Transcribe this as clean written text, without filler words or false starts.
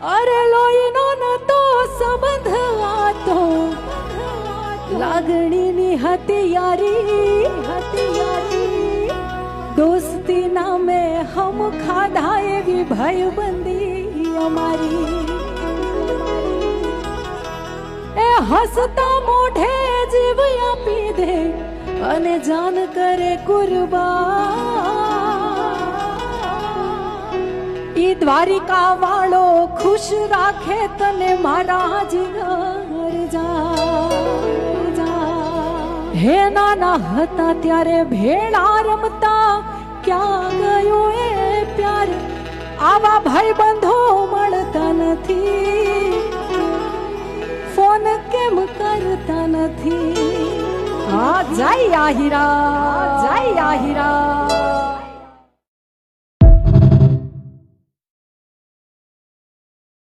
અરે લોહીનો નતો સંબંધ આતો લાગણીની હતિયારી દોસ્તી નામે હમ ખાધા એવી ભાઈબંધી અમારી એ હસતા મોઢે જીવ આપી દે અને જાન કરે કુરબાન ઈ દ્વારિકા વાળો ખુશ રાખે તને મારા જીગર જા હે નાના હતા ત્યારે ભેળા રમતા ક્યાં ગયો એ પ્યાર આવા ભાઈ બંધો મળતા નથી ફોન કેમ કરતા નથી આ જાય આહિરા